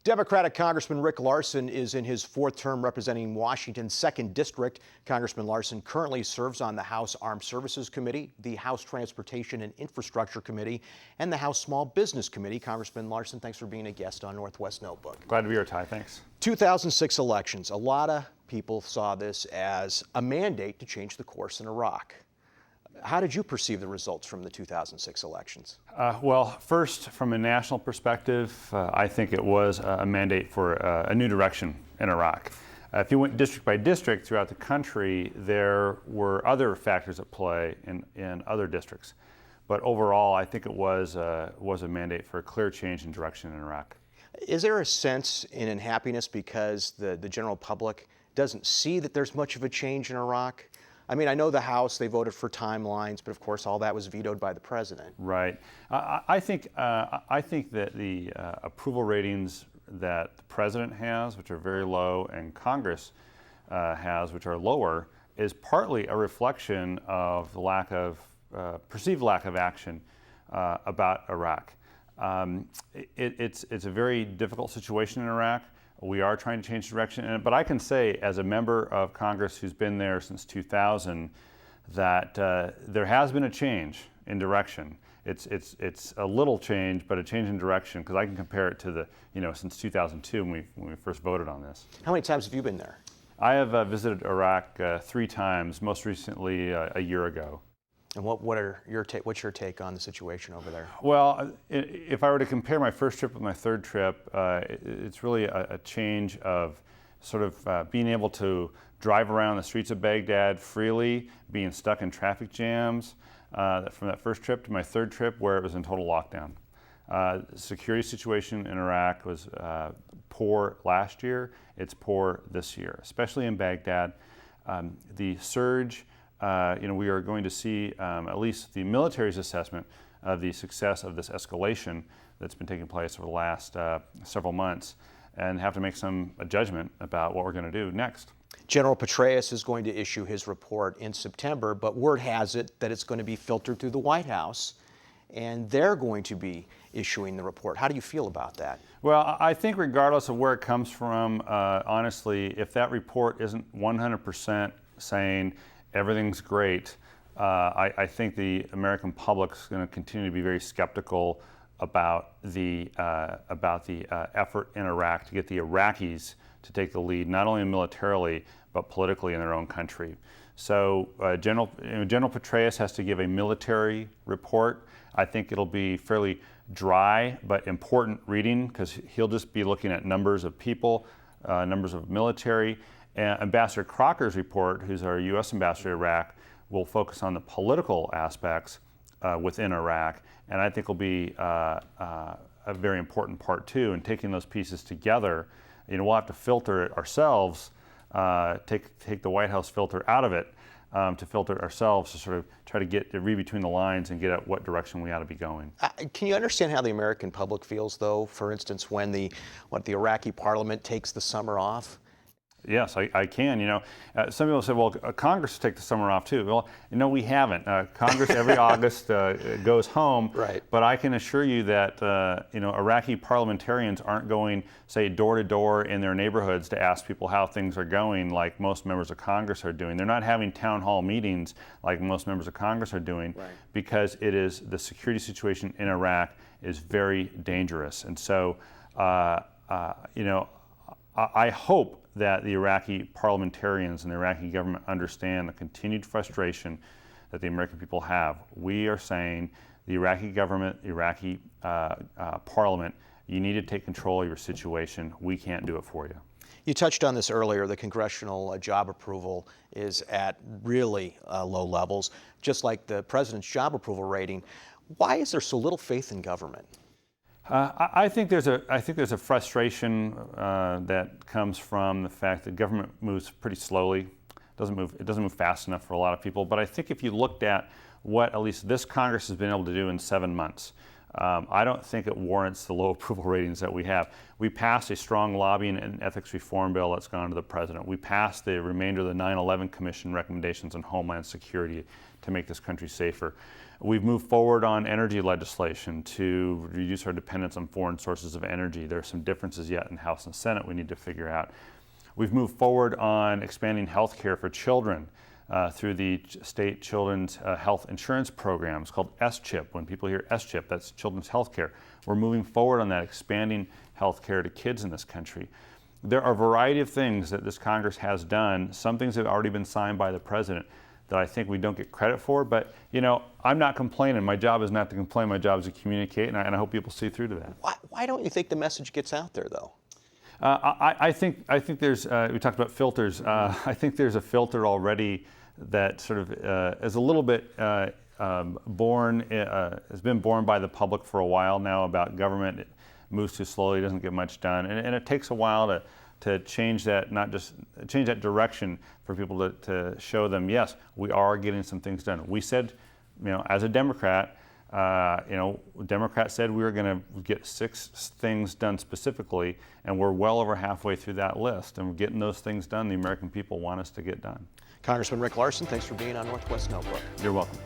Democratic Congressman Rick Larsen is in his fourth term representing Washington's 2nd District. Congressman Larsen currently serves on the House Armed Services Committee, the House Transportation and Infrastructure Committee, and the House Small Business Committee. Congressman Larsen, thanks for being a guest on Northwest Notebook. Glad to be here, Ty. Thanks. 2006 elections. A lot of people saw this as a mandate to change the course in Iraq. How did you perceive the results from the 2006 elections? Well, first, from a national perspective, I think it was a mandate for a new direction in Iraq. If you went district by district throughout the country, there were other factors at play in other districts. But overall, I think it was a mandate for a clear change in direction in Iraq. Is there a sense in unhappiness because the general public doesn't see that there's much of a change in Iraq? I mean, I know the House, they voted for timelines, but of course all that was vetoed by the president. Right. I think that the approval ratings that the president has, which are very low, and Congress has, which are lower, is partly a reflection of the perceived lack of action about Iraq. It's a very difficult situation in Iraq. We are trying to change direction, but I can say as a member of Congress who's been there since 2000 that there has been a change in direction. It's a little change, but a change in direction, because I can compare it to since 2002 when we first voted on this. How many times have you been there? I have visited Iraq 3 times, most recently a year ago. And what's your take on the situation over there? Well, if I were to compare my first trip with my third trip, it's really a change of sort of being able to drive around the streets of Baghdad freely, being stuck in traffic jams, from that first trip to my third trip where it was in total lockdown. The security situation in Iraq was poor last year. It's poor this year, especially in Baghdad. The surge, we are going to see at least the military's assessment of the success of this escalation that's been taking place over the last several months, and have to make some judgment about what we're going to do next. General Petraeus is going to issue his report in September, but word has it that it's going to be filtered through the White House, and they're going to be issuing the report. How do you feel about that? Well, I think regardless of where it comes from, honestly, if that report isn't 100% saying everything's great, I think the American public is going to continue to be very skeptical about the effort in Iraq to get the Iraqis to take the lead, not only militarily, but politically in their own country. So General Petraeus has to give a military report. I think it'll be fairly dry but important reading, because he'll just be looking at numbers of people, numbers of military. Ambassador Crocker's report, who's our U.S. ambassador to Iraq, will focus on the political aspects within Iraq, and I think will be a very important part too. And taking those pieces together, we'll have to filter it ourselves, take the White House filter out of it, to filter it ourselves, to sort of try to read between the lines and get at what direction we ought to be going. Can you understand how the American public feels, though? For instance, when the Iraqi parliament takes the summer off? Yes, I can. Some people say, well, Congress will take the summer off too. Well, we haven't. Congress every August goes home. Right. But I can assure you that Iraqi parliamentarians aren't going, say, door to door in their neighborhoods to ask people how things are going, like most members of Congress are doing. They're not having town hall meetings like most members of Congress are doing, right, because the security situation in Iraq is very dangerous. And so, I hope that the Iraqi parliamentarians and the Iraqi government understand the continued frustration that the American people have. We are saying, the Iraqi government, the Iraqi parliament, you need to take control of your situation. We can't do it for you. You touched on this earlier. The congressional job approval is at really low levels, just like the president's job approval rating. Why is there so little faith in government? I think there's a frustration that comes from the fact that government moves pretty slowly. It doesn't move fast enough for a lot of people. But I think if you looked at what at least this Congress has been able to do in 7 months, I don't think it warrants the low approval ratings that we have. We passed a strong lobbying and ethics reform bill that's gone to the president. We passed the remainder of the 9/11 Commission recommendations on Homeland Security to make this country safer. We've moved forward on energy legislation to reduce our dependence on foreign sources of energy. There are some differences yet in House and Senate we need to figure out. We've moved forward on expanding health care for children through the state children's health insurance programs called S-CHIP. When people hear S-CHIP, that's children's health care. We're moving forward on that, expanding health care to kids in this country. There are a variety of things that this Congress has done. Some things have already been signed by the president that I think we don't get credit for, but I'm not complaining. My job is not to complain, my job is to communicate, and I hope people see through to that. Why don't you think the message gets out there, though? I think there's, we talked about filters, I think there's a filter already that sort of is a little bit has been born by the public for a while now about government. It moves too slowly, doesn't get much done, and it takes a while to change that, not just change that direction for people to show them, yes, we are getting some things done. We said, as a Democrat, Democrats said we were going to get 6 things done specifically, and we're well over halfway through that list, and we're getting those things done the American people want us to get done. Congressman Rick Larsen, thanks for being on Northwest Notebook. You're welcome.